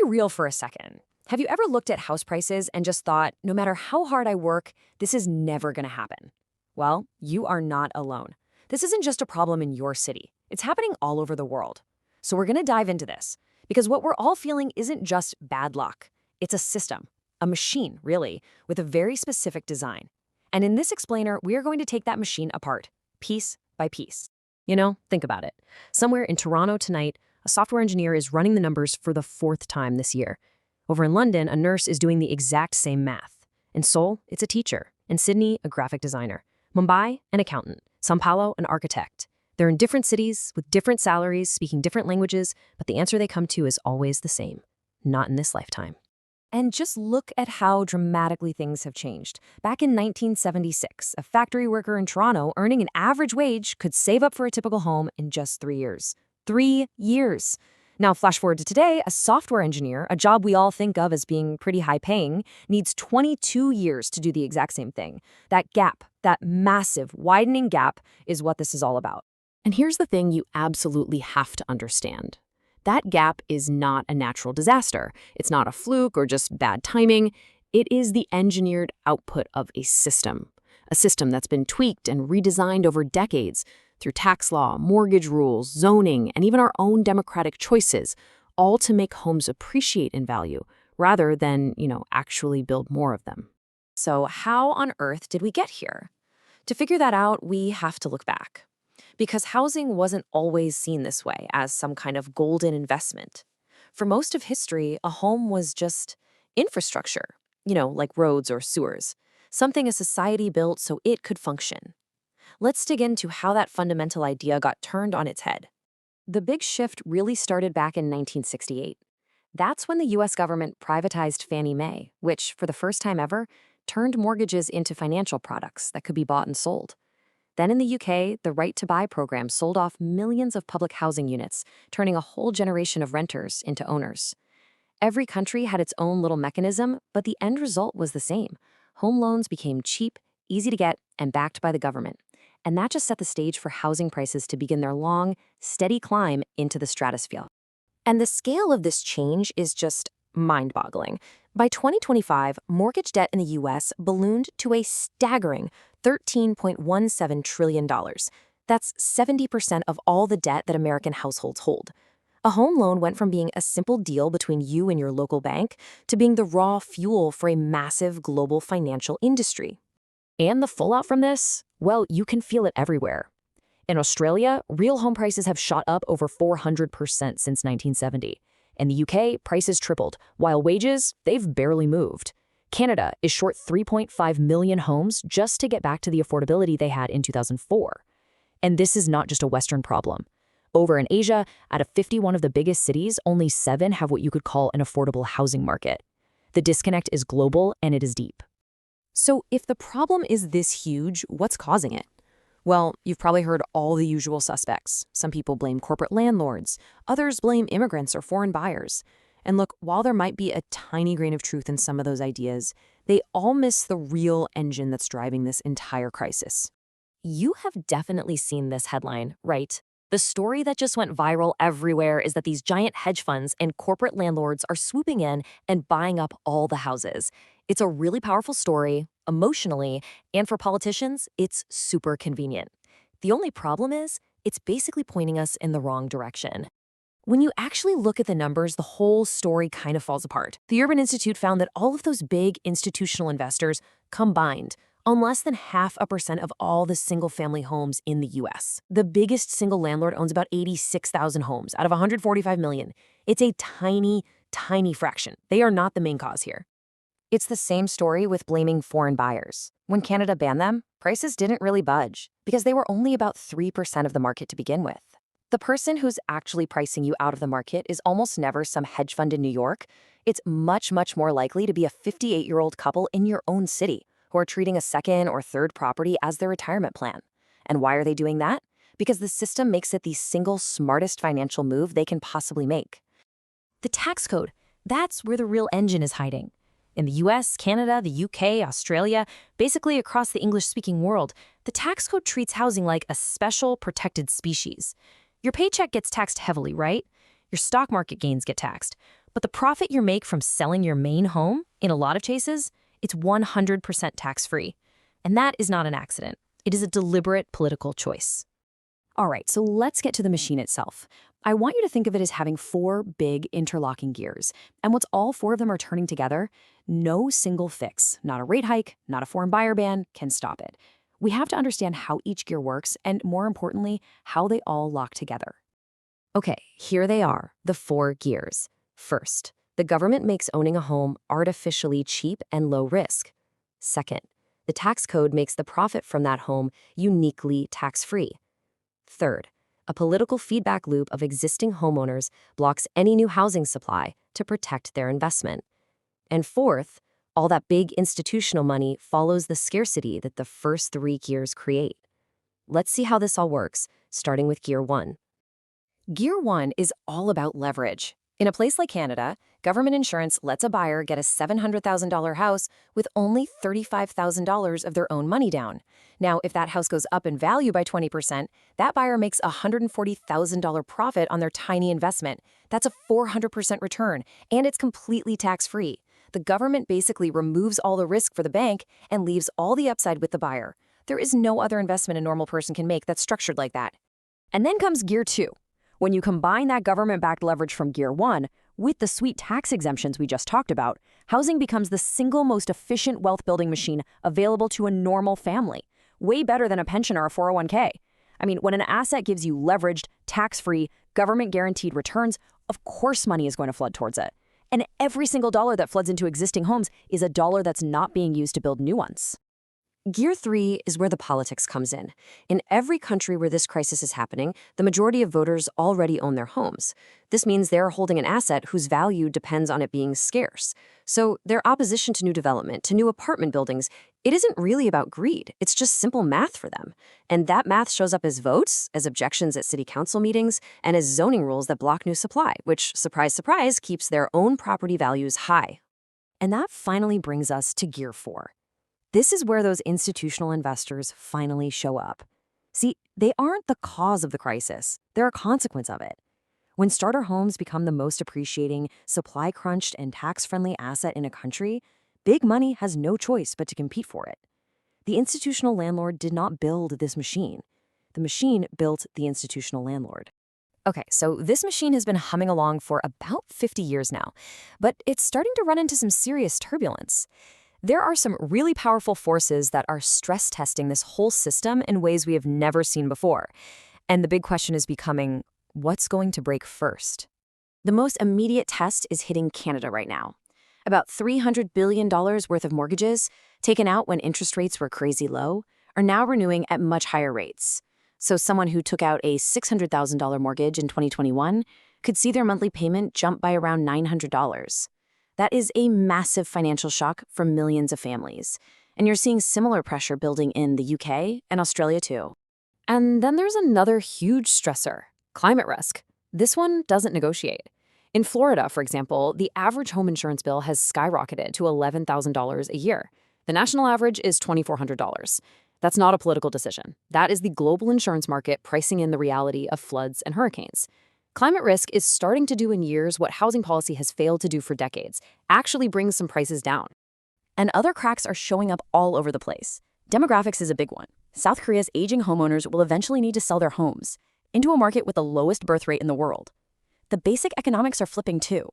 real for a second. Have you ever looked at house prices and just thought, no matter how hard I work, this is never going to happen? Well, you are not alone. This isn't just a problem in your city. It's happening all over the world. So we're going to dive into this, because what we're all feeling isn't just bad luck. It's a system, a machine, really, with a very specific design. And in this explainer, we are going to take that machine apart, piece by piece. Think about it. Somewhere in Toronto tonight, a software engineer is running the numbers for the 4th time this year. Over in London, a nurse is doing the exact same math. In Seoul, it's a teacher. In Sydney, a graphic designer. Mumbai, an accountant. São Paulo, an architect. They're in different cities, with different salaries, speaking different languages, but the answer they come to is always the same. Not in this lifetime. And just look at how dramatically things have changed. Back in 1976, a factory worker in Toronto earning an average wage could save up for a typical home in just 3 years. 3 years. Now, flash forward to today, a software engineer, a job we all think of as being pretty high-paying, needs 22 years to do the exact same thing. That gap, that massive, widening gap, is what this is all about. And here's the thing you absolutely have to understand. That gap is not a natural disaster. It's not a fluke or just bad timing. It is the engineered output of a system that's been tweaked and redesigned over decades through tax law, mortgage rules, zoning, and even our own democratic choices, all to make homes appreciate in value rather than, actually build more of them. So how on earth did we get here? To figure that out, we have to look back. Because housing wasn't always seen this way, as some kind of golden investment. For most of history, a home was just infrastructure, like roads or sewers, something a society built so it could function. Let's dig into how that fundamental idea got turned on its head. The big shift really started back in 1968. That's when the US government privatized Fannie Mae, which, for the first time ever, turned mortgages into financial products that could be bought and sold. Then in the UK, the Right to Buy program sold off millions of public housing units, turning a whole generation of renters into owners. Every country had its own little mechanism, but the end result was the same. Home loans became cheap, easy to get, and backed by the government. And that just set the stage for housing prices to begin their long, steady climb into the stratosphere. And the scale of this change is just mind-boggling. By 2025, mortgage debt in the U.S. ballooned to a staggering $13.17 trillion. That's 70% of all the debt that American households hold. A home loan went from being a simple deal between you and your local bank to being the raw fuel for a massive global financial industry. And the fallout from this? Well, you can feel it everywhere. In Australia, real home prices have shot up over 400% since 1970. In the UK, prices tripled, while wages, they've barely moved. Canada is short 3.5 million homes just to get back to the affordability they had in 2004. And this is not just a Western problem. Over in Asia, out of 51 of the biggest cities, only 7 have what you could call an affordable housing market. The disconnect is global and it is deep. So if the problem is this huge, what's causing it? Well, you've probably heard all the usual suspects. Some people blame corporate landlords. Others blame immigrants or foreign buyers. And look, while there might be a tiny grain of truth in some of those ideas, they all miss the real engine that's driving this entire crisis. You have definitely seen this headline, right? The story that just went viral everywhere is that these giant hedge funds and corporate landlords are swooping in and buying up all the houses. It's a really powerful story, emotionally, and for politicians, it's super convenient. The only problem is, it's basically pointing us in the wrong direction. When you actually look at the numbers, the whole story kind of falls apart. The Urban Institute found that all of those big institutional investors combined own less than 0.5% of all the single-family homes in the U.S. The biggest single landlord owns about 86,000 homes out of 145 million. It's a tiny, tiny fraction. They are not the main cause here. It's the same story with blaming foreign buyers. When Canada banned them, prices didn't really budge because they were only about 3% of the market to begin with. The person who's actually pricing you out of the market is almost never some hedge fund in New York. It's much, much more likely to be a 58-year-old couple in your own city who are treating a second or third property as their retirement plan. And why are they doing that? Because the system makes it the single smartest financial move they can possibly make. The tax code, that's where the real engine is hiding. In the US, Canada, the UK, Australia, basically across the English-speaking world, the tax code treats housing like a special protected species. Your paycheck gets taxed heavily, right? Your stock market gains get taxed. But the profit you make from selling your main home, in a lot of cases, it's 100% tax-free. And that is not an accident. It is a deliberate political choice. All right, so let's get to the machine itself. I want you to think of it as having four big interlocking gears. And once all four of them are turning together, no single fix, not a rate hike, not a foreign buyer ban, can stop it. We have to understand how each gear works and, more importantly, how they all lock together. Okay, here they are, the four gears. First, the government makes owning a home artificially cheap and low risk. Second, the tax code makes the profit from that home uniquely tax-free. Third, a political feedback loop of existing homeowners blocks any new housing supply to protect their investment. And fourth, all that big institutional money follows the scarcity that the first three gears create. Let's see how this all works, starting with Gear 1. Gear 1 is all about leverage. In a place like Canada, government insurance lets a buyer get a $700,000 house with only $35,000 of their own money down. Now, if that house goes up in value by 20%, that buyer makes a $140,000 profit on their tiny investment. That's a 400% return, and it's completely tax-free. The government basically removes all the risk for the bank and leaves all the upside with the buyer. There is no other investment a normal person can make that's structured like that. And then comes Gear 2. When you combine that government-backed leverage from Gear 1 with the sweet tax exemptions we just talked about, housing becomes the single most efficient wealth-building machine available to a normal family. Way better than a pension or a 401k. I mean, when an asset gives you leveraged, tax-free, government-guaranteed returns, of course money is going to flood towards it. And every single dollar that floods into existing homes is a dollar that's not being used to build new ones. Gear 3 is where the politics comes in. In every country where this crisis is happening, the majority of voters already own their homes. This means they're holding an asset whose value depends on it being scarce. So their opposition to new development, to new apartment buildings, it isn't really about greed. It's just simple math for them. And that math shows up as votes, as objections at city council meetings, and as zoning rules that block new supply, which, surprise, surprise, keeps their own property values high. And that finally brings us to Gear 4. This is where those institutional investors finally show up. See, they aren't the cause of the crisis. They're a consequence of it. When starter homes become the most appreciating, supply-crunched, and tax-friendly asset in a country, big money has no choice but to compete for it. The institutional landlord did not build this machine. The machine built the institutional landlord. Okay, so this machine has been humming along for about 50 years now, but it's starting to run into some serious turbulence. There are some really powerful forces that are stress testing this whole system in ways we have never seen before. And the big question is becoming, what's going to break first? The most immediate test is hitting Canada right now. About $300 billion worth of mortgages, taken out when interest rates were crazy low, are now renewing at much higher rates. So someone who took out a $600,000 mortgage in 2021 could see their monthly payment jump by around $900. That is a massive financial shock for millions of families. And you're seeing similar pressure building in the UK and Australia too. And then there's another huge stressor, climate risk. This one doesn't negotiate. In Florida, for example, the average home insurance bill has skyrocketed to $11,000 a year. The national average is $2,400. That's not a political decision. That is the global insurance market pricing in the reality of floods and hurricanes. Climate risk is starting to do in years what housing policy has failed to do for decades, actually bring some prices down. And other cracks are showing up all over the place. Demographics is a big one. South Korea's aging homeowners will eventually need to sell their homes into a market with the lowest birth rate in the world. The basic economics are flipping too.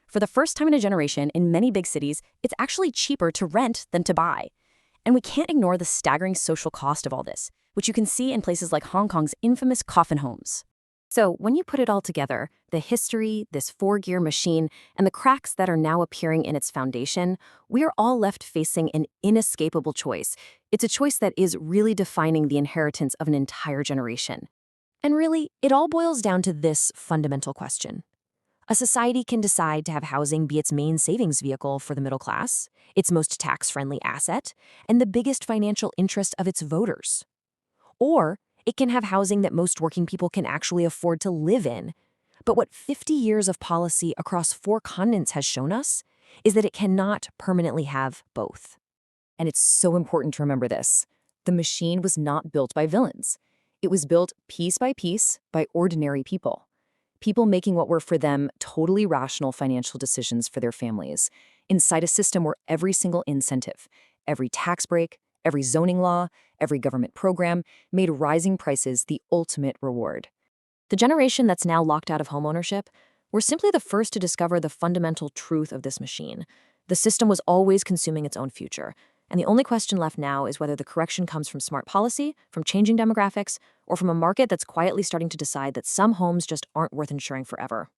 For the first time in a generation, in many big cities, it's actually cheaper to rent than to buy. And we can't ignore the staggering social cost of all this, which you can see in places like Hong Kong's infamous coffin homes. So when you put it all together, the history, this four-gear machine, and the cracks that are now appearing in its foundation, we are all left facing an inescapable choice. It's a choice that is really defining the inheritance of an entire generation. And really, it all boils down to this fundamental question. A society can decide to have housing be its main savings vehicle for the middle class, its most tax-friendly asset, and the biggest financial interest of its voters. Or it can have housing that most working people can actually afford to live in. But what 50 years of policy across 4 continents has shown us is that it cannot permanently have both. And it's so important to remember this. The machine was not built by villains. It was built piece by piece by ordinary people. People making what were for them totally rational financial decisions for their families, inside a system where every single incentive, every tax break, every zoning law, every government program made rising prices the ultimate reward. The generation that's now locked out of homeownership were simply the first to discover the fundamental truth of this machine. The system was always consuming its own future, and the only question left now is whether the correction comes from smart policy, from changing demographics, or from a market that's quietly starting to decide that some homes just aren't worth insuring forever.